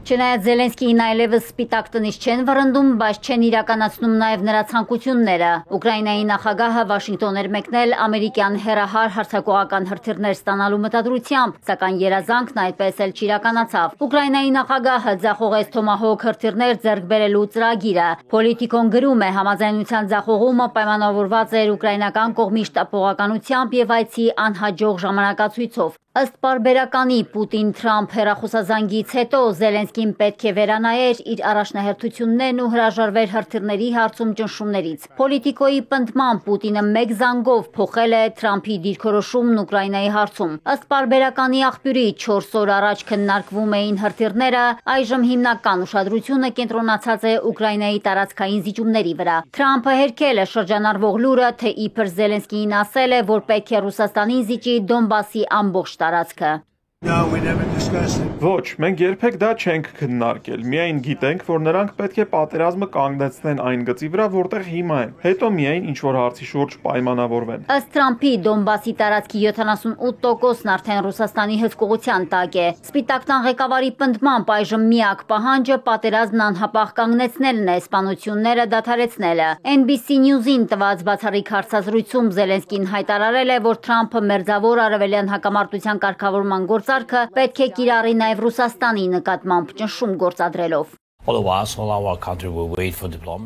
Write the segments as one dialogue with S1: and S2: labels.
S1: Չնայած Զելենսկիին այլևս սպիտակ տնից չեն վռնդում, բայց չեն իրականացնում նաև նրա ցանկությունները։ Ուկրաինայի նախագահը Վաշինգտոն էր մեկնել ամերիկյան հեռահար հարձակողական հրթիռներ ստանալու մտադրությամբ, սակայն երազանքն այդպես էլ չիրականացավ։ Ուկրաինայի նախագահը ձախողեց Թոմահոք հրթիռներ ձեռք բերելու ծրագիրը։ Պոլիտիկոն գրում է, համաձայնության ձախողումը պայմանավորված էր ուկրաինական կողմի շտապողականությամբ եւ այցի անհաջող ժամանակացույցով։ Ըստ պարբերականի Պուտին-Թրամփ հեռախոսազանգից հետո Զելենսկին պետք է վերանայեր իր առաջնահերթություններն ու հրաժարվեր հրթիռների հարցում ճնշումներից։ Պոլիտիկոյի պնդմամբ Պուտինը մեկ զանգով փոխել է Թրամփի դիրքորոշումն Ուկրաինայի հարցում։ Ըստ պարբերականի աղբյուրի 4 օր առաջ քննարկվում էին հրթիռները, այժմ հիմնական ուշադրությունը կենտրոնացած է Ուկրաինայի տարածքային զիջումների վրա։ Թրամփը հերքել է շրջանառվող լուրը, թե իբր Զելենսկիին ասել է, որ պետք է Ռուսաստանին զիջի Դոնբասի ամբողջ տարածքը։
S2: Ոչ, մենք երբեք դա չենք քննարկել, միայն գիտենք, որ նրանք պետք է պատերազմը կանգնեցնեն այն գծի վրա, որտեղ հիմա են, հետո միայն ինչ-որ հարցի շուրջ պայմանավորվեն։
S1: Ըստ Թրամփի Դոնբասի տարածքի 78%-ն արդեն Ռուսաստանի հսկողության տակ է։ Սպիտակ տան ղեկավարի պնդմամբ այժմ միակ պահանջը պատերազմն անհապաղ կանգնեցնելն է, սպանությունները դադարեցնելը։ NBC News-ին տված բացառիկ հարցազրույցում Զելենսկին հայտարարել է, որ Թրամփը մերձավոր արևելյան հակամարտության կարգավորման գործարքը պետք է կիրառի նաև Ռուսաստանի նկատմամբ ճնշում գործադրելով։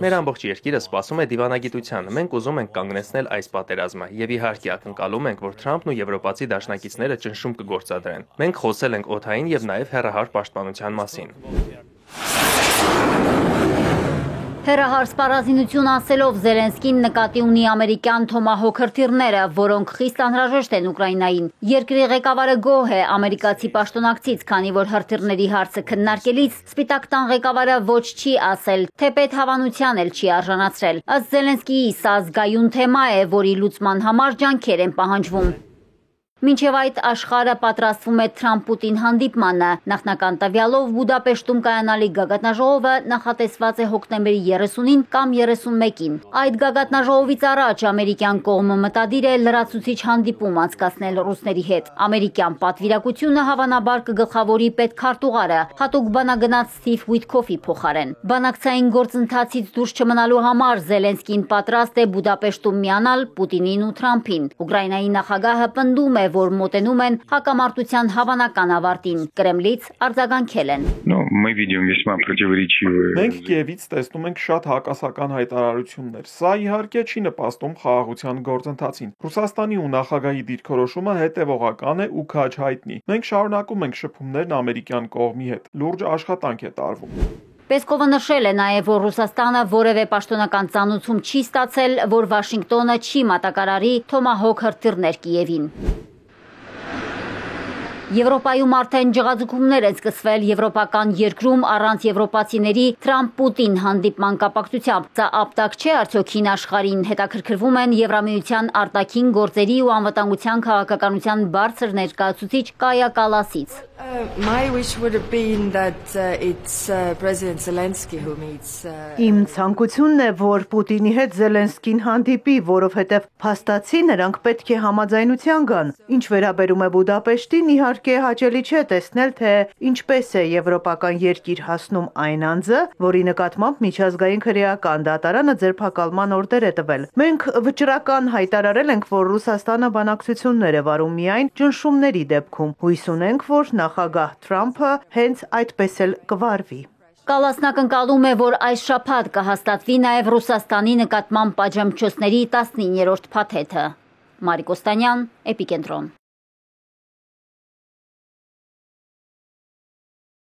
S3: Մեր ամբողջ երկիրը սպասում է դիվանագիտությանը, մենք ուզում ենք կանգնեցնել այս պատերազմը եւ իհարկե ակնկալում ենք, որ Թրամփն ու եվրոպացի դաշնակիցները ճնշում կգործադրեն։ Մենք խոսել ենք օդային եւ նաեւ հեռահար պաշտպանության մասին։
S1: Հեռահար սպառազինություն ասելով Զելենսկին նկատի ունի ամերիկյան Թոմահոք հրթիռները, որոնք խիստ անհրաժեշտ են Ուկրաինային։ Երկրի ղեկավարը գոհ է ամերիկացի պաշտոնակցից, քանի որ հրթիռների հարցը քննարկելիս Սպիտակ տան ղեկավարը ոչ չի ասել, թեպետ հավանության էլ չի արժանացրել։ Ըստ Զելենսկիի սա զգայուն թեմա է, որի լուծման համար ջանքեր են պահանջվում։ Մինչև այդ աշխարհը պատրաստվում է Թրամփ-Պուտին հանդիպմանը։ Նախնական տվյալով Բուդապեշտում կայանալի գագաթնաժողովը նախատեսված է հոկտեմբերի 30-ին կամ 31-ին։ Այդ գագաթնաժողովից առաջ ամերիկյան կողմը մտադիր է լրացուցիչ հանդիպում անցկացնել ռուսների հետ։ Ամերիկյան պատվիրակությունը հավանաբար կգլխավորի պետքարտուղարը, հատուկ բանագնաց Սթիվ Ուիթքոֆի փոխարեն։ Բանակցային գործընթացից դուրս չմնալու համար Զելենսկին պատրաստ է Բուդապեշտում միանալ Պուտինին ու Թրամփին։ Ուկրաինայի նախագահը պնդում է, որ մոտենում են հակամարտության հավանական ավարտին։ Կրեմլից արձագանքել են։
S2: Մենք Կիևից տեսնում ենք շատ հակասական հայտարարություններ։ Սա իհարկե չի նպաստում խաղաղության գործընթացին։ Ռուսաստանի ու նախագահի դիրքորոշումը հետևողական է ու քաջ հայտնի։ Մենք շարունակում ենք շփումներն ամերիկյան կողմի հետ։ Լուրջ աշխատանք է տարվում։
S1: Պեսկովը նշել է նաև, որ Ռուսաստանը որևէ պաշտոնական ծանուցում չի ստացել, որ Վաշինգտոնը չի մատակարարի Թոմահոք հրթիռներ Կիևին։ Եվրոպայում արդեն ջղաձգումներ են սկսվել եվրոպական երկրում առանց եվրոպացիների Թրամփ-Պուտին հանդիպման կապակցությամբ։ Սա ապտակ չէ արդյոք հին աշխարհին, հետաքրքրվում են Եվրամիության արտաքին գործերի ու անվտանգության քաղաքականության բարձր ներկայացուցիչ Կայա Կալասից։
S4: Իմ ցանկությունն է, որ Պուտինի հետ Զելենսկին հանդիպի, որովհետև փաստացի նրանք պետք է համաձայնության գան։ Ինչ վերաբերում է Բուդապեշտին, իհարկե հաճելի չէ տեսնել, թե ինչպես է եվրոպական երկիր հասնում այն անձը, որի նկատմամբ միջազգային քրեական դատարանը ձերբակալման օրդեր է տվել։ Մենք վճռական հայտարարել ենք, որ Ռուսաստանը բանակցություններ է վարում միայն ճնշումների դեպքում։ Հույս ունենք, որ նախագահ Թրամփը հենց այդպես էլ կվարվի։
S1: Կալասն ակնկալում է, որ այս շաբաթ կհաստատվի նաև Ռուսաստանի նկատմամբ պատժամիջոցների 19-րդ փաթեթը։ Մարիկ Օստանյան, Էպիկենտրոն։